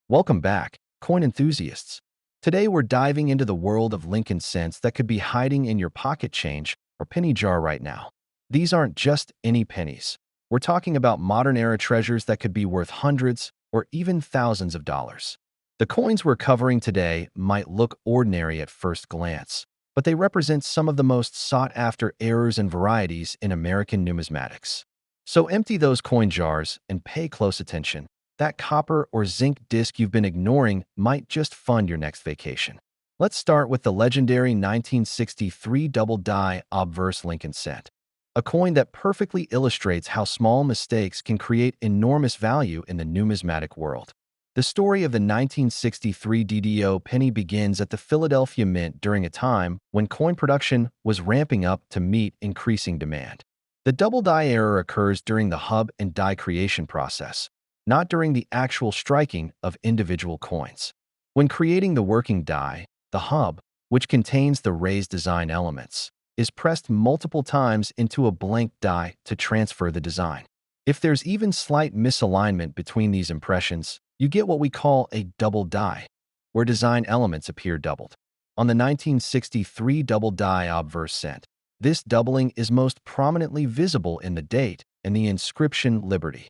Welcome back, coin enthusiasts. Today we're diving into the world of Lincoln cents that could be hiding in your pocket change or penny jar right now. These aren't just any pennies. We're talking about modern-era treasures that could be worth hundreds or even thousands of dollars. The coins we're covering today might look ordinary at first glance, but they represent some of the most sought-after errors and varieties in American numismatics. So empty those coin jars and pay close attention. That copper or zinc disc you've been ignoring might just fund your next vacation. Let's start with the legendary 1963 double-die obverse Lincoln cent, a coin that perfectly illustrates how small mistakes can create enormous value in the numismatic world. The story of the 1963 DDO penny begins at the Philadelphia Mint during a time when coin production was ramping up to meet increasing demand. The double-die error occurs during the hub and die creation process, not during the actual striking of individual coins. When creating the working die, the hub, which contains the raised design elements, is pressed multiple times into a blank die to transfer the design. If there's even slight misalignment between these impressions, you get what we call a double die, where design elements appear doubled. On the 1963 double die obverse cent, this doubling is most prominently visible in the date and the inscription Liberty.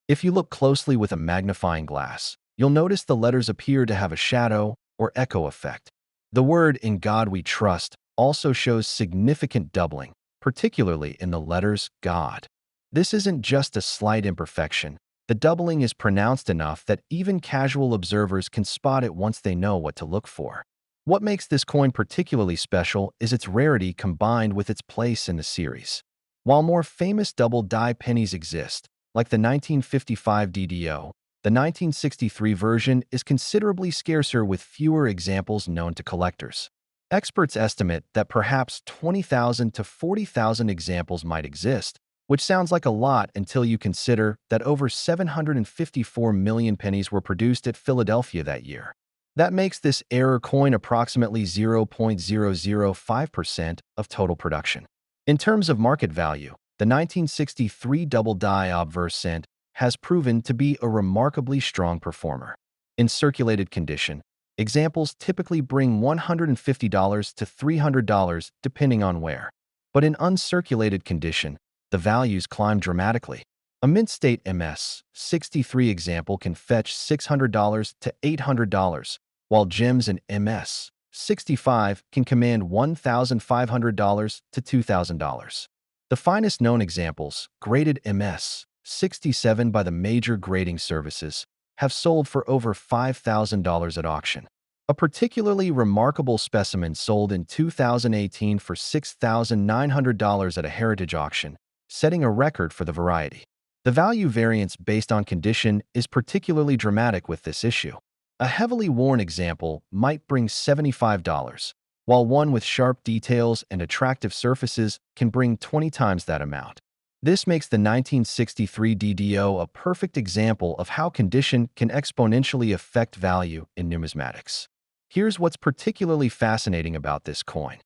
If you look closely with a magnifying glass, you'll notice the letters appear to have a shadow or echo effect. The word "In God We Trust" also shows significant doubling, particularly in the letters God. This isn't just a slight imperfection. The doubling is pronounced enough that even casual observers can spot it once they know what to look for. What makes this coin particularly special is its rarity combined with its place in the series. While more famous double-die pennies exist, like the 1955 DDO, the 1963 version is considerably scarcer with fewer examples known to collectors. Experts estimate that perhaps 20,000 to 40,000 examples might exist, which sounds like a lot until you consider that over 754 million pennies were produced at Philadelphia that year. That makes this error coin approximately 0.005% of total production. In terms of market value, the 1963 double-die obverse cent has proven to be a remarkably strong performer. In circulated condition, examples typically bring $150 to $300 depending on where. But in uncirculated condition, the values climb dramatically. A mint state MS-63 example can fetch $600 to $800, while gems in MS-65 can command $1,500 to $2,000. The finest known examples, graded MS-67 by the major grading services, have sold for over $5,000 at auction. A particularly remarkable specimen sold in 2018 for $6,900 at a heritage auction, setting a record for the variety. The value variance based on condition is particularly dramatic with this issue. A heavily worn example might bring $75, while one with sharp details and attractive surfaces can bring 20 times that amount. This makes the 1963 DDO a perfect example of how condition can exponentially affect value in numismatics. Here's what's particularly fascinating about this coin.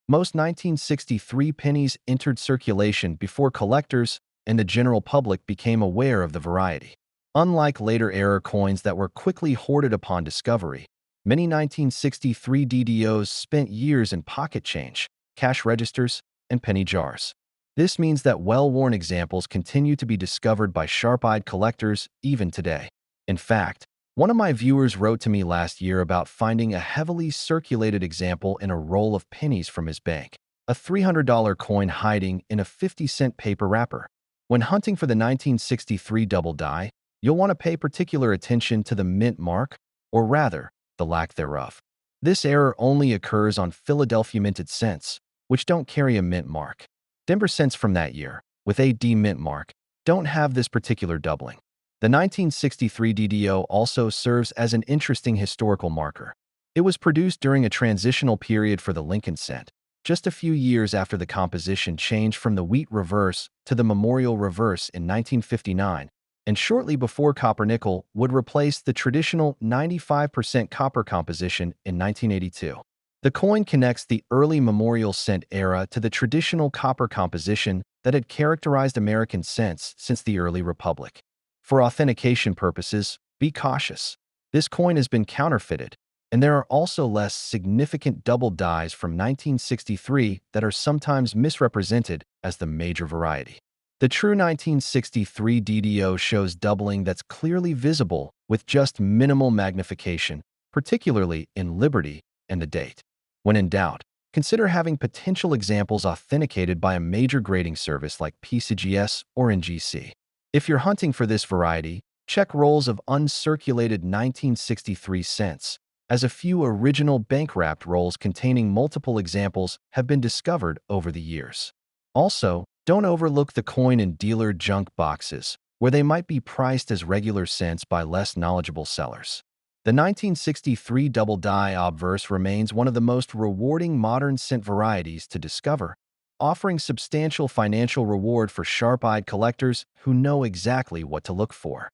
Most 1963 pennies entered circulation before collectors and the general public became aware of the variety. Unlike later era coins that were quickly hoarded upon discovery, many 1963 DDOs spent years in pocket change, cash registers, and penny jars. This means that well-worn examples continue to be discovered by sharp-eyed collectors even today. In fact, one of my viewers wrote to me last year about finding a heavily circulated example in a roll of pennies from his bank, a $300 coin hiding in a 50-cent paper wrapper. When hunting for the 1963 double die, you'll want to pay particular attention to the mint mark, or rather, the lack thereof. This error only occurs on Philadelphia minted cents, which don't carry a mint mark. Denver cents from that year, with a D mint mark, don't have this particular doubling. The 1963 DDO also serves as an interesting historical marker. It was produced during a transitional period for the Lincoln cent, just a few years after the composition changed from the wheat reverse to the memorial reverse in 1959, and shortly before copper-nickel would replace the traditional 95% copper composition in 1982. The coin connects the early memorial cent era to the traditional copper composition that had characterized American cents since the early republic. For authentication purposes, be cautious. This coin has been counterfeited, and there are also less significant double dies from 1963 that are sometimes misrepresented as the major variety. The true 1963 DDO shows doubling that's clearly visible with just minimal magnification, particularly in Liberty and the date. When in doubt, consider having potential examples authenticated by a major grading service like PCGS or NGC. If you're hunting for this variety, check rolls of uncirculated 1963 cents, as a few original bank-wrapped rolls containing multiple examples have been discovered over the years. Also, don't overlook the coin in dealer junk boxes, where they might be priced as regular cents by less knowledgeable sellers. The 1963 double die obverse remains one of the most rewarding modern cent varieties to discover, offering substantial financial reward for sharp-eyed collectors who know exactly what to look for.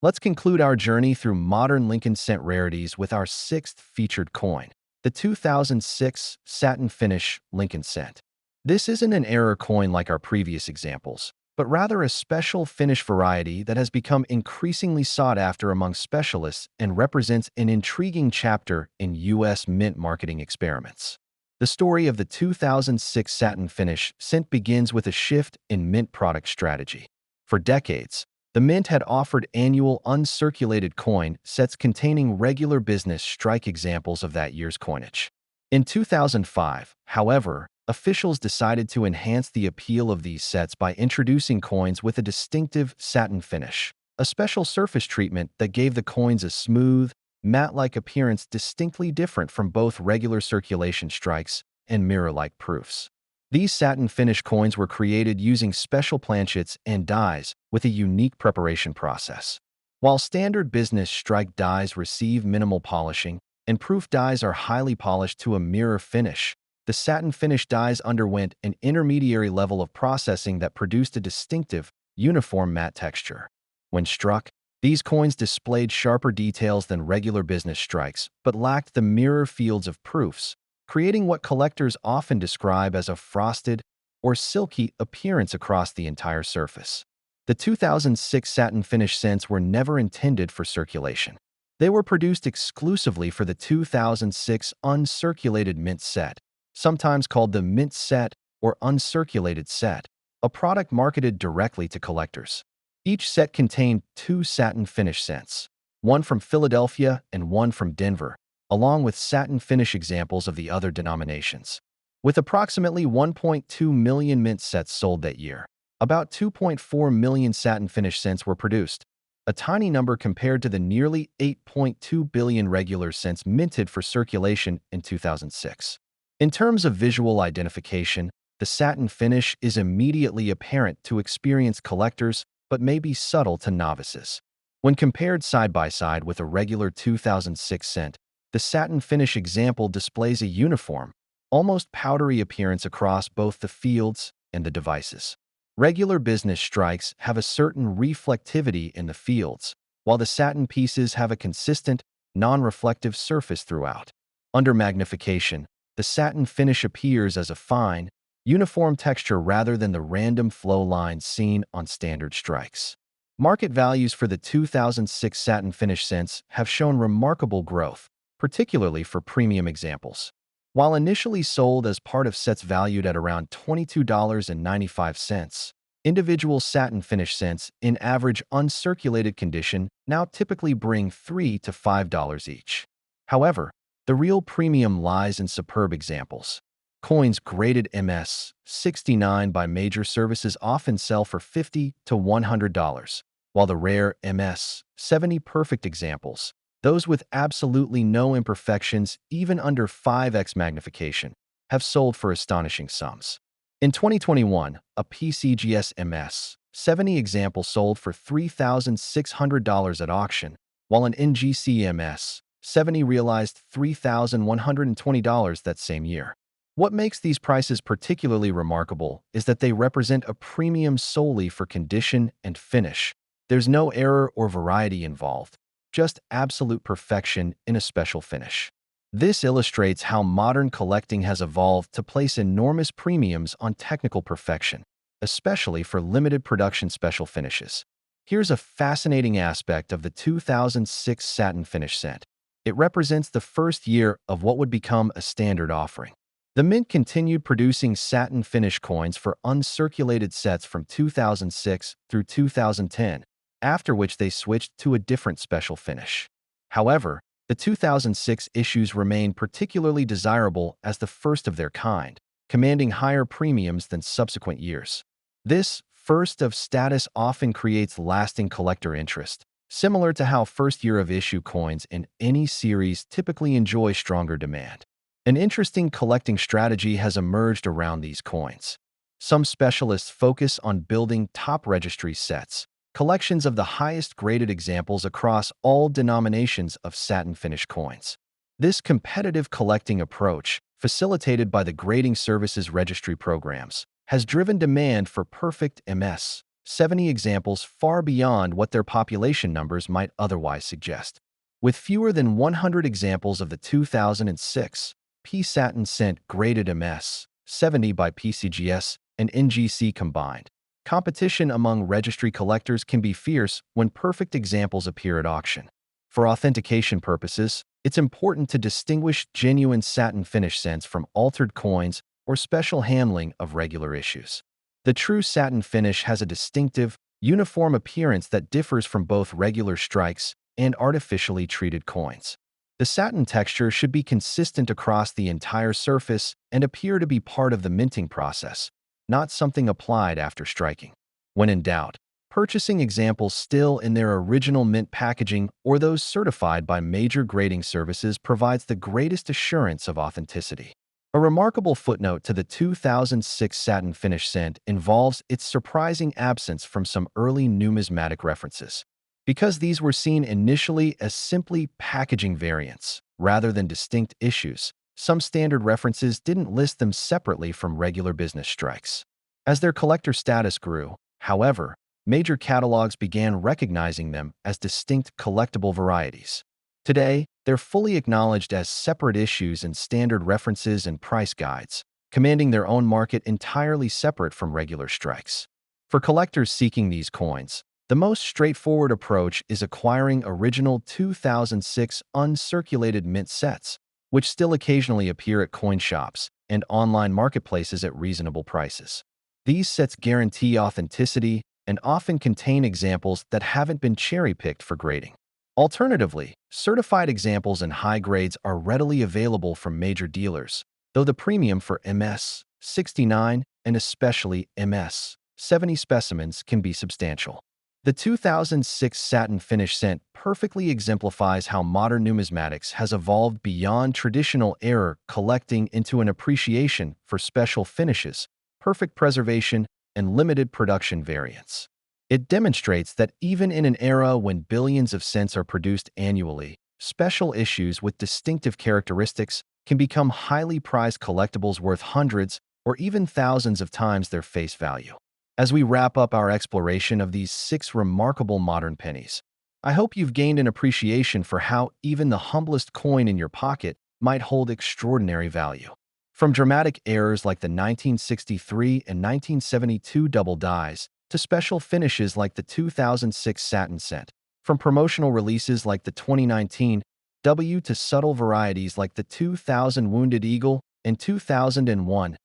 Let's conclude our journey through modern Lincoln cent rarities with our sixth featured coin, the 2006 satin finish Lincoln cent. This isn't an error coin like our previous examples, but rather a special finish variety that has become increasingly sought after among specialists and represents an intriguing chapter in U.S. mint marketing experiments. The story of the 2006 satin finish cent begins with a shift in mint product strategy. For decades, the mint had offered annual uncirculated coin sets containing regular business strike examples of that year's coinage. In 2005, however, officials decided to enhance the appeal of these sets by introducing coins with a distinctive satin finish, a special surface treatment that gave the coins a smooth, matte-like appearance distinctly different from both regular circulation strikes and mirror-like proofs. These satin finish coins were created using special planchets and dies with a unique preparation process. While standard business strike dies receive minimal polishing, and proof dies are highly polished to a mirror finish, the satin finish dies underwent an intermediary level of processing that produced a distinctive, uniform matte texture. When struck, these coins displayed sharper details than regular business strikes, but lacked the mirror fields of proofs, creating what collectors often describe as a frosted or silky appearance across the entire surface. The 2006 satin finish cents were never intended for circulation. They were produced exclusively for the 2006 uncirculated mint set, sometimes called the mint set or uncirculated set, a product marketed directly to collectors. Each set contained two satin finish cents, one from Philadelphia and one from Denver, along with satin finish examples of the other denominations. With approximately 1.2 million mint sets sold that year, about 2.4 million satin finish cents were produced, a tiny number compared to the nearly 8.2 billion regular cents minted for circulation in 2006. In terms of visual identification, the satin finish is immediately apparent to experienced collectors but may be subtle to novices. When compared side by side with a regular 2006 cent, the satin finish example displays a uniform, almost powdery appearance across both the fields and the devices. Regular business strikes have a certain reflectivity in the fields, while the satin pieces have a consistent, non-reflective surface throughout. Under magnification, the satin finish appears as a fine, uniform texture rather than the random flow lines seen on standard strikes. Market values for the 2006 satin finish cents have shown remarkable growth, particularly for premium examples. While initially sold as part of sets valued at around $22.95, individual satin finish cents in average uncirculated condition now typically bring $3 to $5 each. However, the real premium lies in superb examples. Coins graded MS-69 by major services often sell for $50 to $100, while the rare MS-70 perfect examples, those with absolutely no imperfections even under 5x magnification, have sold for astonishing sums. In 2021, a PCGS MS-70 example sold for $3,600 at auction, while an NGC MS-70 realized $3,120 that same year. What makes these prices particularly remarkable is that they represent a premium solely for condition and finish. There's no error or variety involved, just absolute perfection in a special finish. This illustrates how modern collecting has evolved to place enormous premiums on technical perfection, especially for limited production special finishes. Here's a fascinating aspect of the 2006 satin finish scent. It represents the first year of what would become a standard offering. The Mint continued producing satin finish coins for uncirculated sets from 2006 through 2010, after which they switched to a different special finish. However, the 2006 issues remain particularly desirable as the first of their kind, commanding higher premiums than subsequent years. This first of status often creates lasting collector interest, similar to how first year of issue coins in any series typically enjoy stronger demand. An interesting collecting strategy has emerged around these coins. Some specialists focus on building top registry sets, collections of the highest graded examples across all denominations of satin finish coins. This competitive collecting approach, facilitated by the grading services registry programs, has driven demand for perfect MS 70 examples far beyond what their population numbers might otherwise suggest. With fewer than 100 examples of the 2006 P-Satin scent graded MS 70 by PCGS and NGC combined, competition among registry collectors can be fierce when perfect examples appear at auction. For authentication purposes, it's important to distinguish genuine satin finish scents from altered coins or special handling of regular issues. The true satin finish has a distinctive, uniform appearance that differs from both regular strikes and artificially treated coins. The satin texture should be consistent across the entire surface and appear to be part of the minting process, not something applied after striking. When in doubt, purchasing examples still in their original mint packaging or those certified by major grading services provides the greatest assurance of authenticity. A remarkable footnote to the 2006 satin finish scent involves its surprising absence from some early numismatic references. Because these were seen initially as simply packaging variants, rather than distinct issues, some standard references didn't list them separately from regular business strikes. As their collector status grew, however, major catalogs began recognizing them as distinct collectible varieties. Today, they're fully acknowledged as separate issues in standard references and price guides, commanding their own market entirely separate from regular strikes. For collectors seeking these coins, the most straightforward approach is acquiring original 2006 uncirculated mint sets, which still occasionally appear at coin shops and online marketplaces at reasonable prices. These sets guarantee authenticity and often contain examples that haven't been cherry-picked for grading. Alternatively, certified examples in high grades are readily available from major dealers, though the premium for MS 69 and especially MS 70 specimens can be substantial. The 2006 satin finish scent perfectly exemplifies how modern numismatics has evolved beyond traditional error collecting into an appreciation for special finishes, perfect preservation, and limited production variants. It demonstrates that even in an era when billions of scents are produced annually, special issues with distinctive characteristics can become highly prized collectibles worth hundreds or even thousands of times their face value. As we wrap up our exploration of these 6 remarkable modern pennies, I hope you've gained an appreciation for how even the humblest coin in your pocket might hold extraordinary value. From dramatic errors like the 1963 and 1972 double dies to special finishes like the 2006 satin scent, from promotional releases like the 2019 W to subtle varieties like the 2000 Wounded Eagle and 2001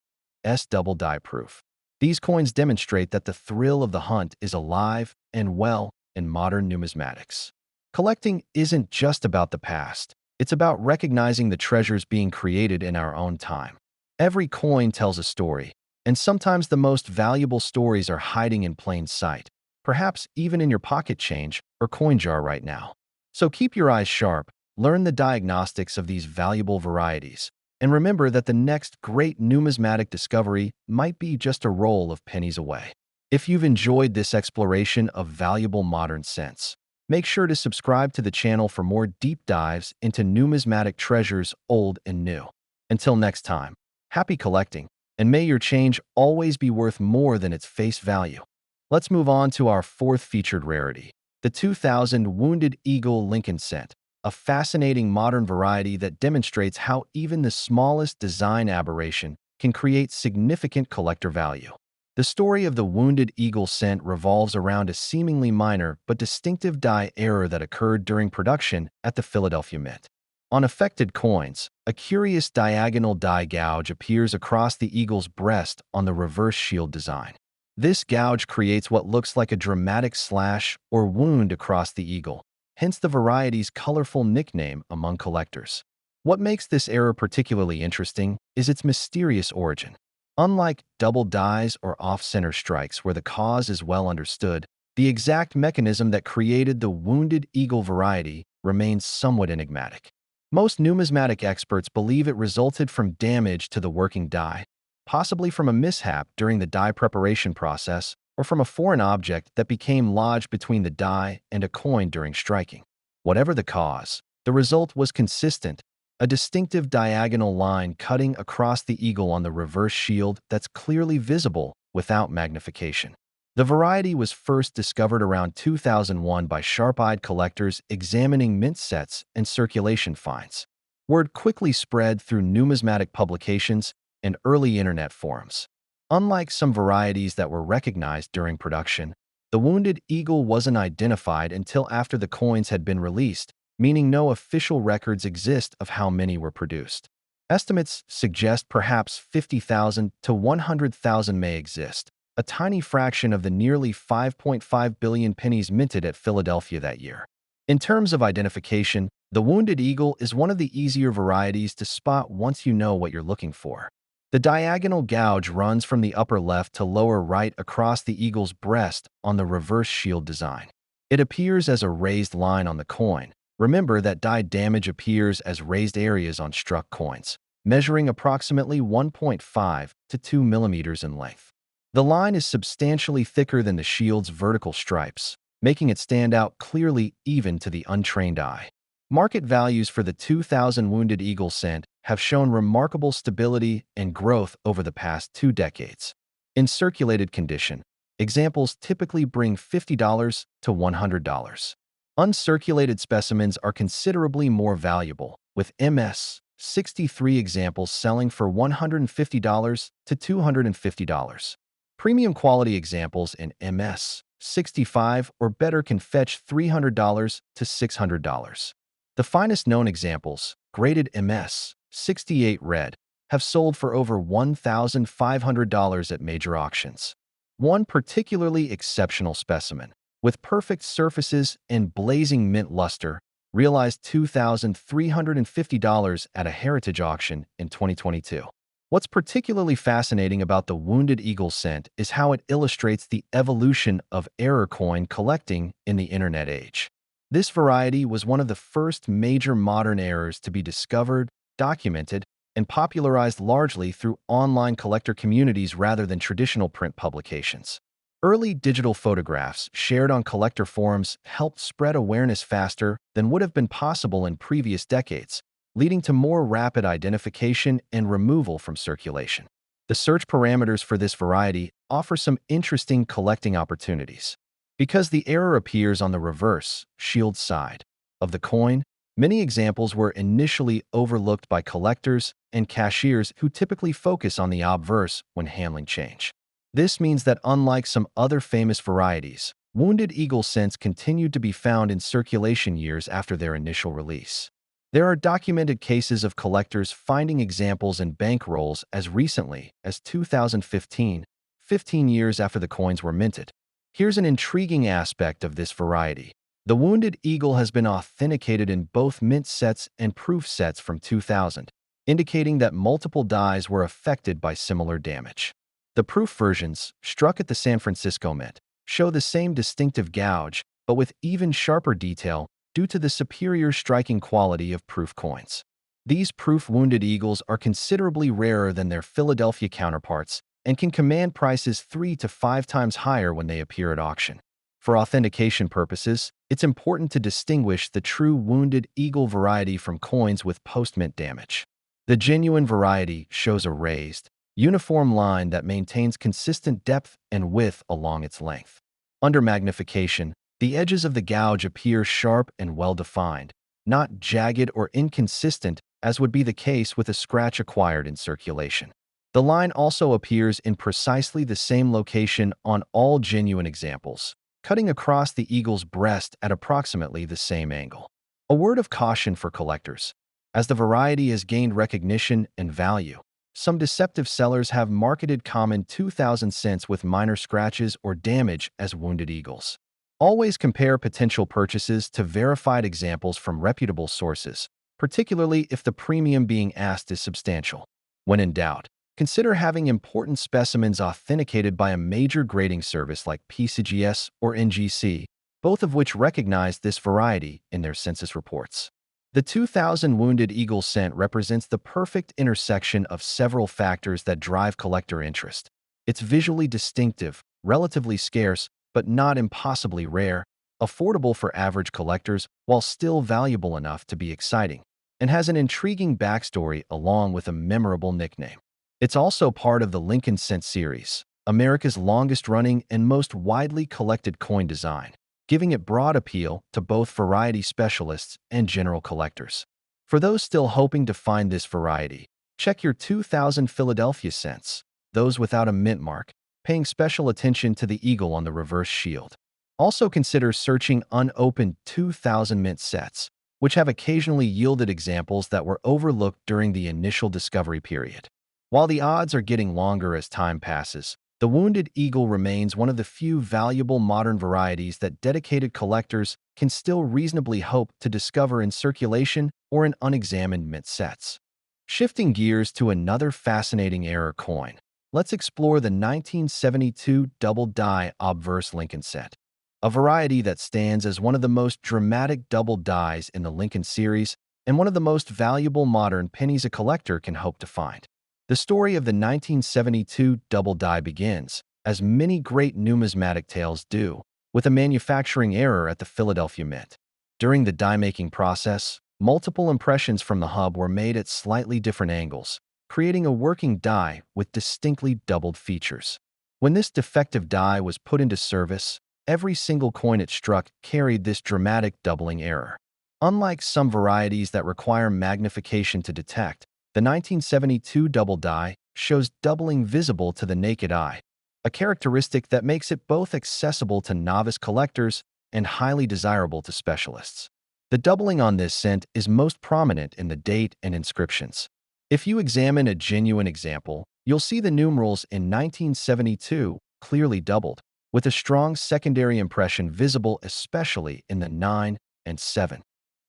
S double die proof. These coins demonstrate that the thrill of the hunt is alive and well in modern numismatics. Collecting isn't just about the past. It's about recognizing the treasures being created in our own time. Every coin tells a story, and sometimes the most valuable stories are hiding in plain sight, perhaps even in your pocket change or coin jar right now. So keep your eyes sharp, learn the diagnostics of these valuable varieties, and remember that the next great numismatic discovery might be just a roll of pennies away. If you've enjoyed this exploration of valuable modern scents, make sure to subscribe to the channel for more deep dives into numismatic treasures old and new. Until next time, happy collecting, and may your change always be worth more than its face value. Let's move on to our 4th featured rarity, the 2000 Wounded Eagle Lincoln scent, a fascinating modern variety that demonstrates how even the smallest design aberration can create significant collector value. The story of the Wounded Eagle scent revolves around a seemingly minor but distinctive dye error that occurred during production at the Philadelphia Mint. On affected coins, a curious diagonal dye gouge appears across the eagle's breast on the reverse shield design. This gouge creates what looks like a dramatic slash or wound across the eagle, hence the variety's colorful nickname among collectors. What makes this error particularly interesting is its mysterious origin. Unlike double dyes or off-center strikes where the cause is well understood, the exact mechanism that created the Wounded Eagle variety remains somewhat enigmatic. Most numismatic experts believe it resulted from damage to the working die, possibly from a mishap during the die preparation process or from a foreign object that became lodged between the die and a coin during striking. Whatever the cause, the result was consistent, a distinctive diagonal line cutting across the eagle on the reverse shield that's clearly visible without magnification. The variety was first discovered around 2001 by sharp-eyed collectors examining mint sets and circulation finds. Word quickly spread through numismatic publications and early internet forums. Unlike some varieties that were recognized during production, the Wounded Eagle wasn't identified until after the coins had been released, meaning no official records exist of how many were produced. Estimates suggest perhaps 50,000 to 100,000 may exist, a tiny fraction of the nearly 5.5 billion pennies minted at Philadelphia that year. In terms of identification, the Wounded Eagle is one of the easier varieties to spot once you know what you're looking for. The diagonal gouge runs from the upper left to lower right across the eagle's breast on the reverse shield design. It appears as a raised line on the coin. Remember that die damage appears as raised areas on struck coins, measuring approximately 1.5 to 2 millimeters in length. The line is substantially thicker than the shield's vertical stripes, making it stand out clearly even to the untrained eye. Market values for the 2000 Wounded Eagle scent have shown remarkable stability and growth over the past 2 decades. In circulated condition, examples typically bring $50 to $100. Uncirculated specimens are considerably more valuable, with MS 63 examples selling for $150 to $250. Premium quality examples in MS 65 or better can fetch $300 to $600. The finest known examples, graded MS 68 red, have sold for over $1,500 at major auctions. One particularly exceptional specimen, with perfect surfaces and blazing mint luster, realized $2,350 at a heritage auction in 2022. What's particularly fascinating about the Wounded Eagle scent is how it illustrates the evolution of error coin collecting in the internet age. This variety was one of the first major modern errors to be discovered, documented, and popularized largely through online collector communities rather than traditional print publications. Early digital photographs shared on collector forums helped spread awareness faster than would have been possible in previous decades, leading to more rapid identification and removal from circulation. The search parameters for this variety offer some interesting collecting opportunities. Because the error appears on the reverse, shield side, of the coin, many examples were initially overlooked by collectors and cashiers who typically focus on the obverse when handling change. This means that unlike some other famous varieties, Wounded Eagle scents continued to be found in circulation years after their initial release. There are documented cases of collectors finding examples in bankrolls as recently as 2015, 15 years after the coins were minted. Here's an intriguing aspect of this variety. The Wounded Eagle has been authenticated in both mint sets and proof sets from 2000, indicating that multiple dies were affected by similar damage. The proof versions, struck at the San Francisco Mint, show the same distinctive gouge, but with even sharper detail due to the superior striking quality of proof coins. These proof Wounded Eagles are considerably rarer than their Philadelphia counterparts and can command prices 3 to 5 times higher when they appear at auction. For authentication purposes, it's important to distinguish the true Wounded Eagle variety from coins with post-mint damage. The genuine variety shows a raised, uniform line that maintains consistent depth and width along its length. Under magnification, the edges of the gouge appear sharp and well-defined, not jagged or inconsistent as would be the case with a scratch acquired in circulation. The line also appears in precisely the same location on all genuine examples, cutting across the eagle's breast at approximately the same angle. A word of caution for collectors. As the variety has gained recognition and value, some deceptive sellers have marketed common 2000 cents with minor scratches or damage as wounded eagles. Always compare potential purchases to verified examples from reputable sources, particularly if the premium being asked is substantial. When in doubt, consider having important specimens authenticated by a major grading service like PCGS or NGC, both of which recognize this variety in their census reports. The 2000 wounded eagle scent represents the perfect intersection of several factors that drive collector interest. It's visually distinctive, relatively scarce, but not impossibly rare, affordable for average collectors while still valuable enough to be exciting, and has an intriguing backstory along with a memorable nickname. It's also part of the Lincoln Cent series, America's longest-running and most widely collected coin design, giving it broad appeal to both variety specialists and general collectors. For those still hoping to find this variety, check your 2000 Philadelphia cents, those without a mint mark, paying special attention to the eagle on the reverse shield. Also consider searching unopened 2000 mint sets, which have occasionally yielded examples that were overlooked during the initial discovery period. While the odds are getting longer as time passes, the wounded eagle remains one of the few valuable modern varieties that dedicated collectors can still reasonably hope to discover in circulation or in unexamined mint sets. Shifting gears to another fascinating error coin, let's explore the 1972 double die obverse Lincoln set, a variety that stands as one of the most dramatic double dies in the Lincoln series and one of the most valuable modern pennies a collector can hope to find. The story of the 1972 double die begins, as many great numismatic tales do, with a manufacturing error at the Philadelphia Mint. During the die-making process, multiple impressions from the hub were made at slightly different angles, creating a working die with distinctly doubled features. When this defective die was put into service, every single coin it struck carried this dramatic doubling error. Unlike some varieties that require magnification to detect, the 1972 double die shows doubling visible to the naked eye, a characteristic that makes it both accessible to novice collectors and highly desirable to specialists. The doubling on this cent is most prominent in the date and inscriptions. If you examine a genuine example, you'll see the numerals in 1972 clearly doubled, with a strong secondary impression visible especially in the 9 and 7.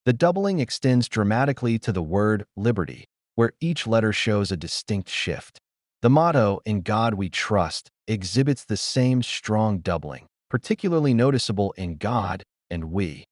The doubling extends dramatically to the word liberty, where each letter shows a distinct shift. The motto, "In God We Trust," exhibits the same strong doubling, particularly noticeable in God and we.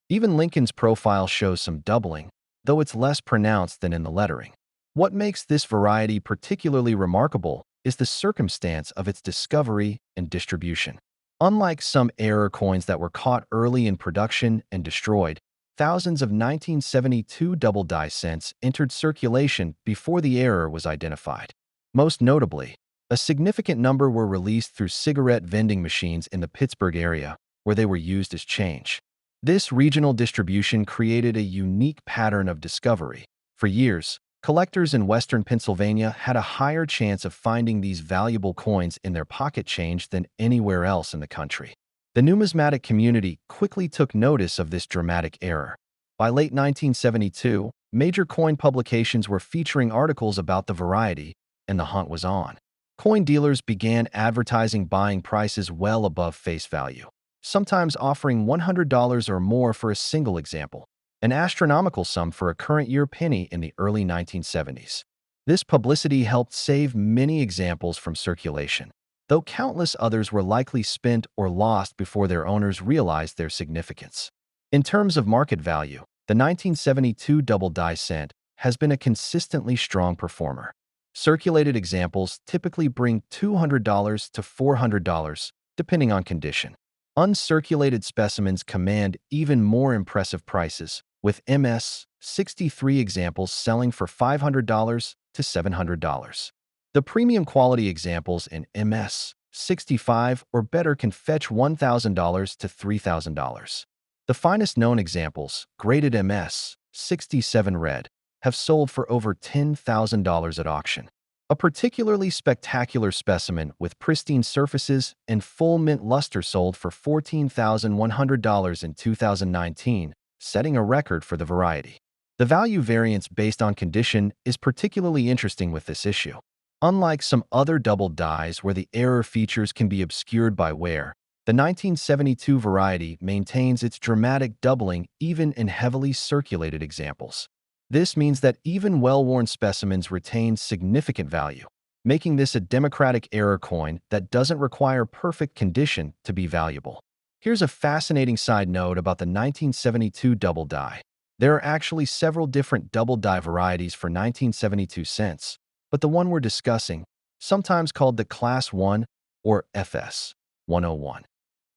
Even Lincoln's profile shows some doubling, though it's less pronounced than in the lettering. What makes this variety particularly remarkable is the circumstance of its discovery and distribution. Unlike some error coins that were caught early in production and destroyed, thousands of 1972 double die cents entered circulation before the error was identified. Most notably, a significant number were released through cigarette vending machines in the Pittsburgh area, where they were used as change. This regional distribution created a unique pattern of discovery. For years, collectors in western Pennsylvania had a higher chance of finding these valuable coins in their pocket change than anywhere else in the country. The numismatic community quickly took notice of this dramatic error. By late 1972, major coin publications were featuring articles about the variety, and the hunt was on. Coin dealers began advertising buying prices well above face value, sometimes offering $100 or more for a single example, an astronomical sum for a current year penny in the early 1970s. This publicity helped save many examples from circulation, though countless others were likely spent or lost before their owners realized their significance. In terms of market value, the 1972 double die cent has been a consistently strong performer. Circulated examples typically bring $200 to $400, depending on condition. Uncirculated specimens command even more impressive prices, with MS-63 examples selling for $500 to $700. The premium quality examples in MS-65 or better can fetch $1,000 to $3,000. The finest known examples, graded MS-67 red, have sold for over $10,000 at auction. A particularly spectacular specimen with pristine surfaces and full mint luster sold for $14,100 in 2019, setting a record for the variety. The value variance based on condition is particularly interesting with this issue. Unlike some other double dyes where the error features can be obscured by wear, the 1972 variety maintains its dramatic doubling even in heavily circulated examples. This means that even well-worn specimens retain significant value, making this a democratic error coin that doesn't require perfect condition to be valuable. Here's a fascinating side note about the 1972 double die. There are actually several different double die varieties for 1972 cents, but the one we're discussing, sometimes called the Class 1 or FS 101,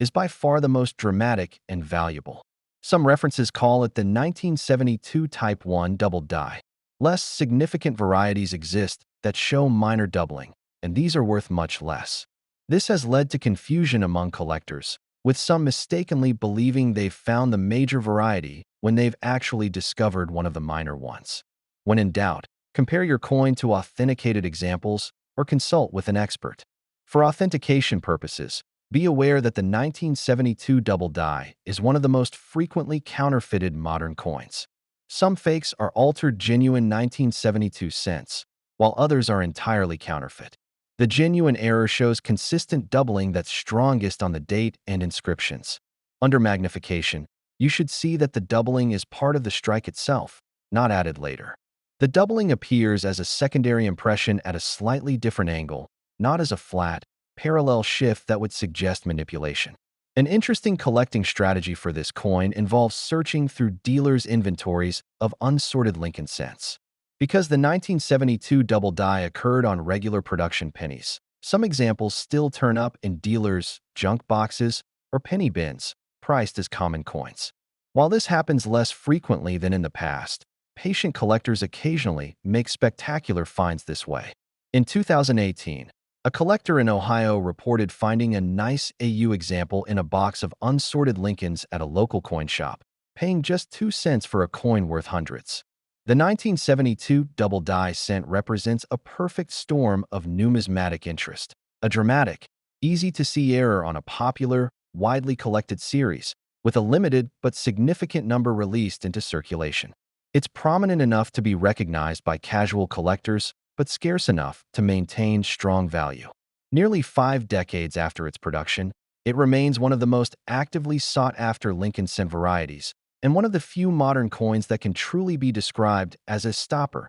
is by far the most dramatic and valuable. Some references call it the 1972 Type 1 double die. Less significant varieties exist that show minor doubling, and these are worth much less. This has led to confusion among collectors, with some mistakenly believing they've found the major variety when they've actually discovered one of the minor ones. When in doubt, compare your coin to authenticated examples or consult with an expert. For authentication purposes, be aware that the 1972 double die is one of the most frequently counterfeited modern coins. Some fakes are altered genuine 1972 cents, while others are entirely counterfeit. The genuine error shows consistent doubling that's strongest on the date and inscriptions. Under magnification, you should see that the doubling is part of the strike itself, not added later. The doubling appears as a secondary impression at a slightly different angle, not as a flat, parallel shift that would suggest manipulation. An interesting collecting strategy for this coin involves searching through dealers' inventories of unsorted Lincoln cents. Because the 1972 double die occurred on regular production pennies, some examples still turn up in dealers' junk boxes or penny bins, priced as common coins. While this happens less frequently than in the past, patient collectors occasionally make spectacular finds this way. In 2018, a collector in Ohio reported finding a nice AU example in a box of unsorted Lincolns at a local coin shop, paying just 2 cents for a coin worth hundreds. The 1972 double die cent represents a perfect storm of numismatic interest, a dramatic, easy-to-see error on a popular, widely collected series, with a limited but significant number released into circulation. It's prominent enough to be recognized by casual collectors, but scarce enough to maintain strong value. Nearly 5 decades after its production, it remains one of the most actively sought-after Lincoln cent varieties, and one of the few modern coins that can truly be described as a stopper,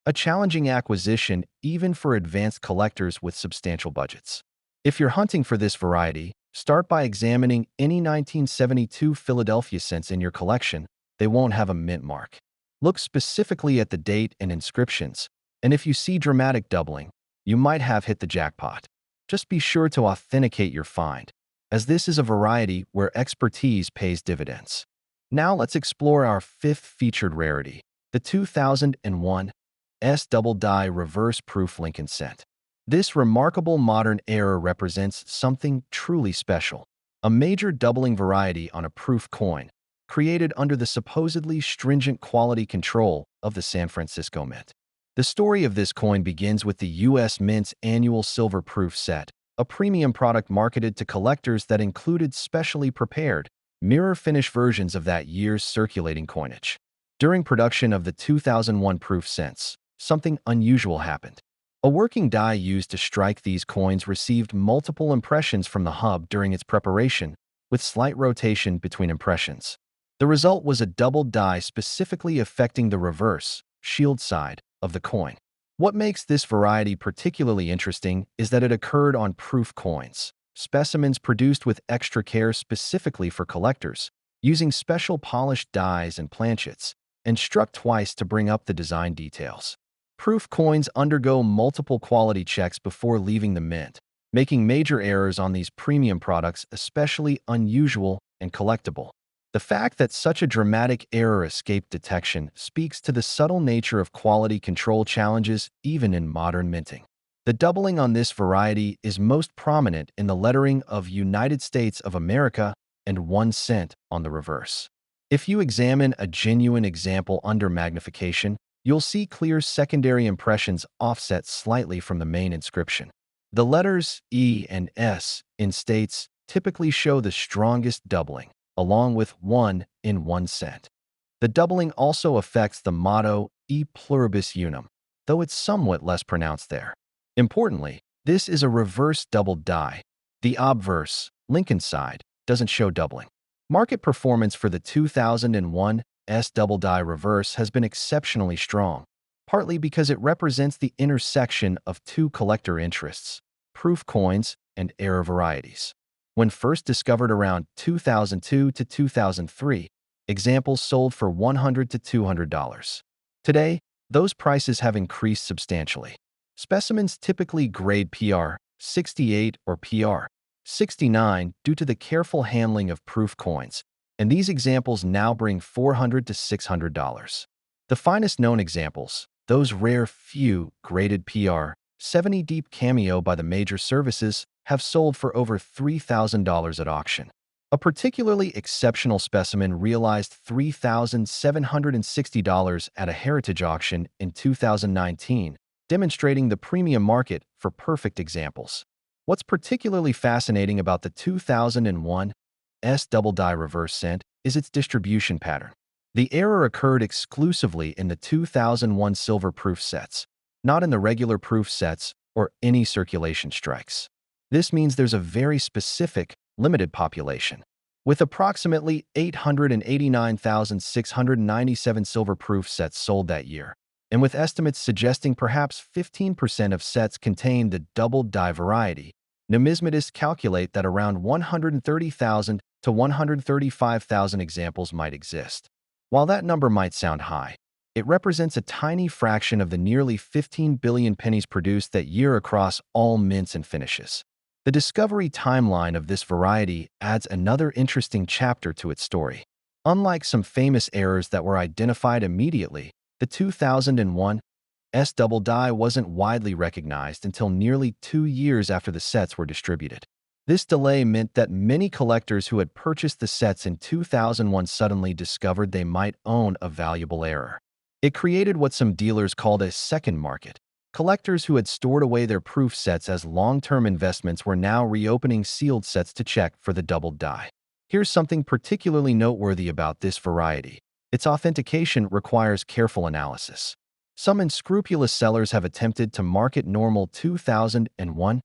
a challenging acquisition even for advanced collectors with substantial budgets. If you're hunting for this variety, start by examining any 1972 Philadelphia cents in your collection. They won't have a mint mark. Look specifically at the date and inscriptions, and if you see dramatic doubling, you might have hit the jackpot. Just be sure to authenticate your find, as this is a variety where expertise pays dividends. Now let's explore our fifth featured rarity, the 2001 S double die reverse proof Lincoln cent. This remarkable modern error represents something truly special, a major doubling variety on a proof coin, created under the supposedly stringent quality control of the San Francisco Mint. The story of this coin begins with the U.S. Mint's annual silver proof set, a premium product marketed to collectors that included specially prepared, mirror-finish versions of that year's circulating coinage. During production of the 2001 proof cents, something unusual happened. A working die used to strike these coins received multiple impressions from the hub during its preparation, with slight rotation between impressions. The result was a doubled die specifically affecting the reverse, shield side, of the coin. What makes this variety particularly interesting is that it occurred on proof coins, specimens produced with extra care specifically for collectors, using special polished dies and planchets, and struck twice to bring up the design details. Proof coins undergo multiple quality checks before leaving the mint, making major errors on these premium products especially unusual and collectible. The fact that such a dramatic error escaped detection speaks to the subtle nature of quality control challenges even in modern minting. The doubling on this variety is most prominent in the lettering of United States of America and 1 cent on the reverse. If you examine a genuine example under magnification, you'll see clear secondary impressions offset slightly from the main inscription. The letters E and S in states typically show the strongest doubling, along with 1 in 1 cent. The doubling also affects the motto E pluribus unum, though it's somewhat less pronounced there. Importantly, this is a reverse doubled die. The obverse, Lincoln side, doesn't show doubling. Market performance for the 2001 S double die reverse has been exceptionally strong, partly because it represents the intersection of two collector interests, proof coins and error varieties. When first discovered around 2002 to 2003, examples sold for $100 to $200. Today, those prices have increased substantially. Specimens typically grade PR 68 or PR 69 due to the careful handling of proof coins, and these examples now bring $400 to $600. The finest known examples, those rare few graded PR 70 deep cameo by the major services, have sold for over $3,000 at auction. A particularly exceptional specimen realized $3,760 at a heritage auction in 2019, demonstrating the premium market for perfect examples. What's particularly fascinating about the 2001 S double die reverse cent is its distribution pattern. The error occurred exclusively in the 2001 silver proof sets, not in the regular proof sets or any circulation strikes. This means there's a very specific, limited population. With approximately 889,697 silver proof sets sold that year, and with estimates suggesting perhaps 15% of sets contain the doubled die variety, numismatists calculate that around 130,000 to 135,000 examples might exist. While that number might sound high, it represents a tiny fraction of the nearly 15 billion pennies produced that year across all mints and finishes. The discovery timeline of this variety adds another interesting chapter to its story. Unlike some famous errors that were identified immediately, the 2001 S double die wasn't widely recognized until nearly 2 years after the sets were distributed. This delay meant that many collectors who had purchased the sets in 2001 suddenly discovered they might own a valuable error. It created what some dealers called a second market. Collectors who had stored away their proof sets as long-term investments were now reopening sealed sets to check for the doubled die. Here's something particularly noteworthy about this variety. Its authentication requires careful analysis. Some unscrupulous sellers have attempted to market normal 2001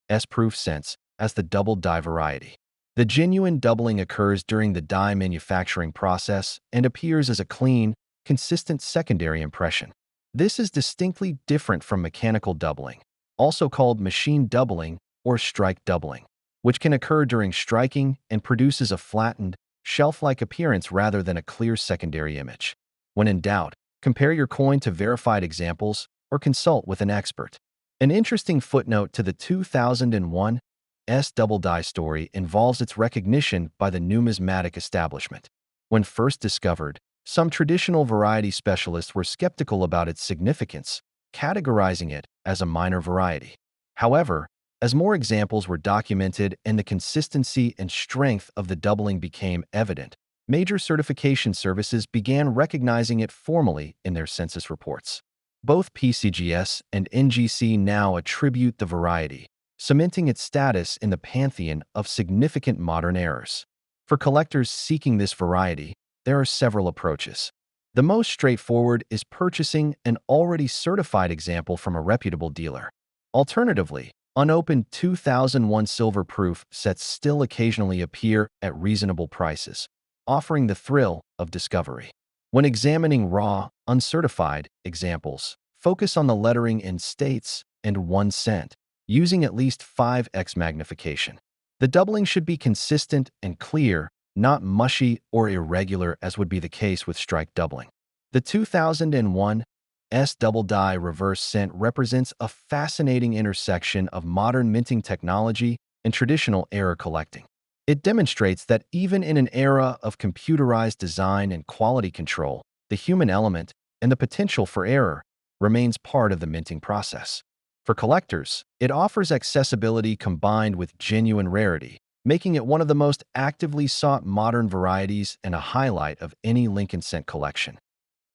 S proof cents as the doubled die variety. The genuine doubling occurs during the die manufacturing process and appears as a clean, consistent secondary impression. This is distinctly different from mechanical doubling, also called machine doubling or strike doubling, which can occur during striking and produces a flattened, shelf-like appearance rather than a clear secondary image. When in doubt, compare your coin to verified examples or consult with an expert. An interesting footnote to the 2001 S double die story involves its recognition by the numismatic establishment. When first discovered, some traditional variety specialists were skeptical about its significance, categorizing it as a minor variety. However, as more examples were documented and the consistency and strength of the doubling became evident, major certification services began recognizing it formally in their census reports. Both PCGS and NGC now attribute the variety, cementing its status in the pantheon of significant modern errors. For collectors seeking this variety, there are several approaches. The most straightforward is purchasing an already certified example from a reputable dealer. Alternatively, unopened 2001 silver proof sets still occasionally appear at reasonable prices, offering the thrill of discovery. When examining raw, uncertified examples, focus on the lettering in states and 1 cent, using at least 5x magnification. The doubling should be consistent and clear, not mushy or irregular as would be the case with strike doubling. The 2001 S double die reverse cent represents a fascinating intersection of modern minting technology and traditional error collecting. It demonstrates that even in an era of computerized design and quality control, the human element and the potential for error remains part of the minting process. For collectors, it offers accessibility combined with genuine rarity, making it one of the most actively sought modern varieties and a highlight of any Lincoln cent collection.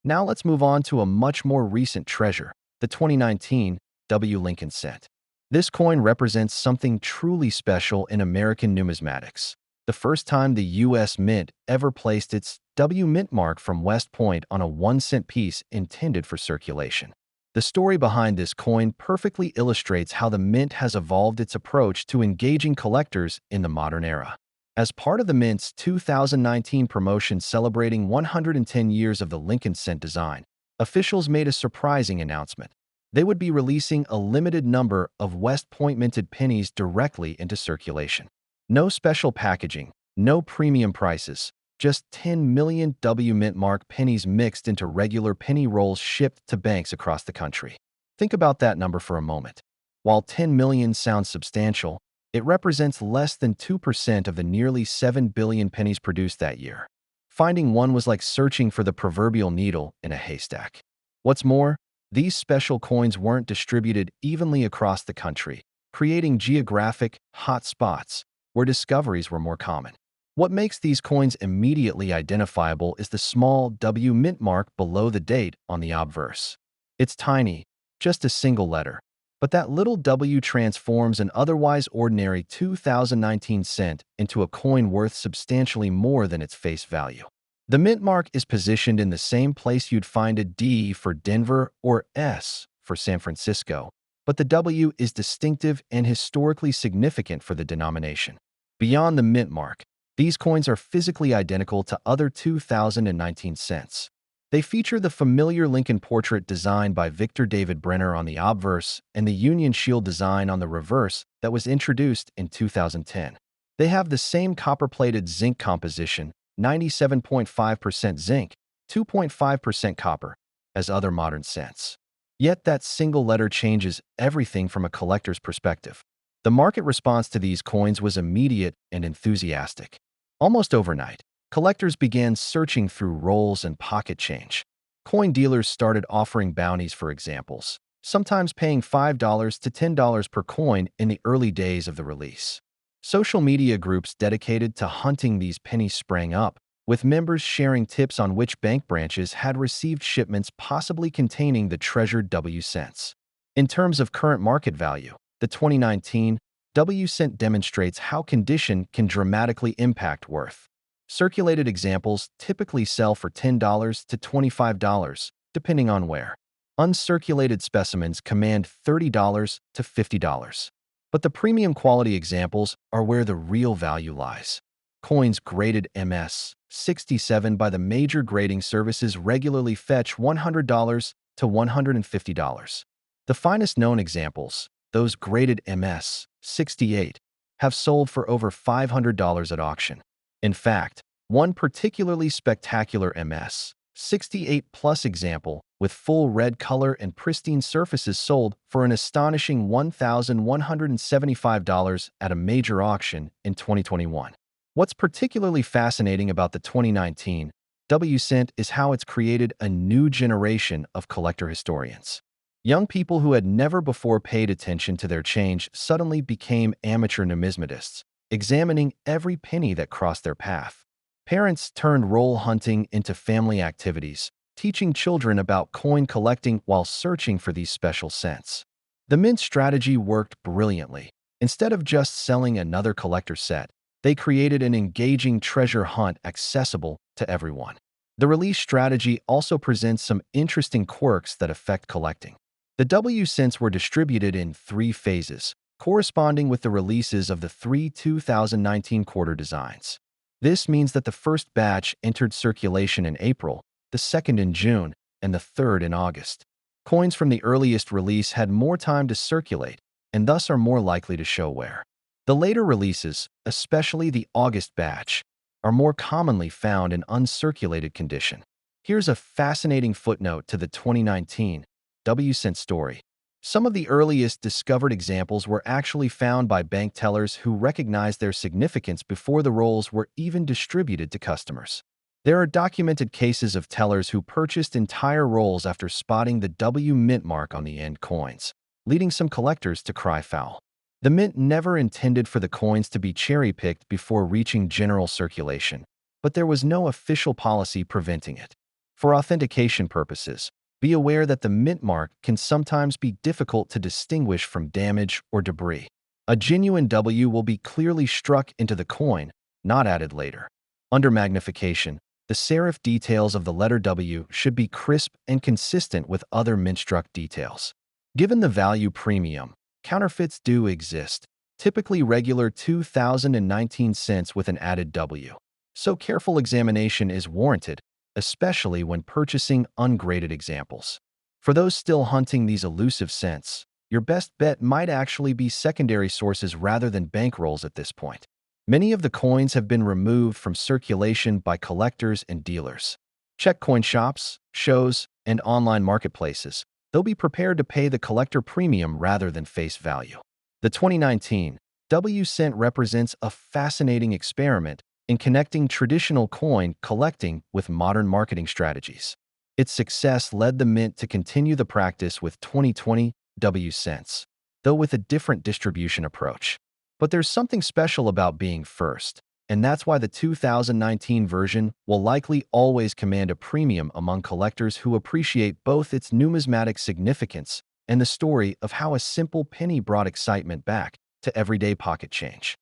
Now let's move on to a much more recent treasure, the 2019 W. Lincoln cent. This coin represents something truly special in American numismatics. The first time the U.S. Mint ever placed its W mint mark from West Point on a 1-cent piece intended for circulation. The story behind this coin perfectly illustrates how the Mint has evolved its approach to engaging collectors in the modern era. As part of the Mint's 2019 promotion celebrating 110 years of the Lincoln cent design, officials made a surprising announcement. They would be releasing a limited number of West Point minted pennies directly into circulation. No special packaging, no premium prices, just 10 million W Mint mark pennies mixed into regular penny rolls shipped to banks across the country. Think about that number for a moment. While 10 million sounds substantial, it represents less than 2% of the nearly 7 billion pennies produced that year. Finding one was like searching for the proverbial needle in a haystack. What's more, these special coins weren't distributed evenly across the country, creating geographic hot spots where discoveries were more common. What makes these coins immediately identifiable is the small W mint mark below the date on the obverse. It's tiny, just a single letter, but that little W transforms an otherwise ordinary 2019 cent into a coin worth substantially more than its face value. The mint mark is positioned in the same place you'd find a D for Denver or S for San Francisco, but the W is distinctive and historically significant for the denomination. Beyond the mint mark, these coins are physically identical to other 2019 cents. They feature the familiar Lincoln portrait designed by Victor David Brenner on the obverse and the Union Shield design on the reverse that was introduced in 2010. They have the same copper-plated zinc composition, 97.5% zinc, 2.5% copper, as other modern cents. Yet that single letter changes everything from a collector's perspective. The market response to these coins was immediate and enthusiastic. Almost overnight, collectors began searching through rolls and pocket change. Coin dealers started offering bounties for examples, sometimes paying $5 to $10 per coin in the early days of the release. Social media groups dedicated to hunting these pennies sprang up, with members sharing tips on which bank branches had received shipments possibly containing the treasured W cents. In terms of current market value, the 2019 W cent demonstrates how condition can dramatically impact worth. Circulated examples typically sell for $10 to $25, depending on where. Uncirculated specimens command $30 to $50. But the premium quality examples are where the real value lies. Coins graded MS 67 by the major grading services regularly fetch $100 to $150. The finest known examples, those graded MS 68, have sold for over $500 at auction. In fact, one particularly spectacular MS 68 Plus example with full red color and pristine surfaces sold for an astonishing $1,175 at a major auction in 2021. What's particularly fascinating about the 2019 W cent is how it's created a new generation of collector historians. Young people who had never before paid attention to their change suddenly became amateur numismatists, examining every penny that crossed their path. Parents turned roll hunting into family activities, teaching children about coin collecting while searching for these special cents. The Mint strategy worked brilliantly. Instead of just selling another collector set, they created an engaging treasure hunt accessible to everyone. The release strategy also presents some interesting quirks that affect collecting. The W cents were distributed in 3 phases, corresponding with the releases of the 3 2019 quarter designs. This means that the first batch entered circulation in April, the second in June, and the third in August. Coins from the earliest release had more time to circulate, and thus are more likely to show wear. The later releases, especially the August batch, are more commonly found in uncirculated condition. Here's a fascinating footnote to the 2019 W cent story. Some of the earliest discovered examples were actually found by bank tellers who recognized their significance before the rolls were even distributed to customers. There are documented cases of tellers who purchased entire rolls after spotting the W mint mark on the end coins, leading some collectors to cry foul. The Mint never intended for the coins to be cherry-picked before reaching general circulation, but there was no official policy preventing it. For authentication purposes, be aware that the mint mark can sometimes be difficult to distinguish from damage or debris. A genuine W will be clearly struck into the coin, not added later. Under magnification, the serif details of the letter W should be crisp and consistent with other mint-struck details. Given the value premium, counterfeits do exist, typically regular 2019 cents with an added W. So careful examination is warranted, especially when purchasing ungraded examples. For those still hunting these elusive cents, your best bet might actually be secondary sources rather than bankrolls at this point. Many of the coins have been removed from circulation by collectors and dealers. Check coin shops, shows, and online marketplaces. They'll be prepared to pay the collector premium rather than face value. The 2019 W cent represents a fascinating experiment in connecting traditional coin collecting with modern marketing strategies. Its success led the mint to continue the practice with 2020 W cents, though with a different distribution approach. But there's something special about being first, and that's why the 2019 version will likely always command a premium among collectors who appreciate both its numismatic significance and the story of how a simple penny brought excitement back to everyday pocket change.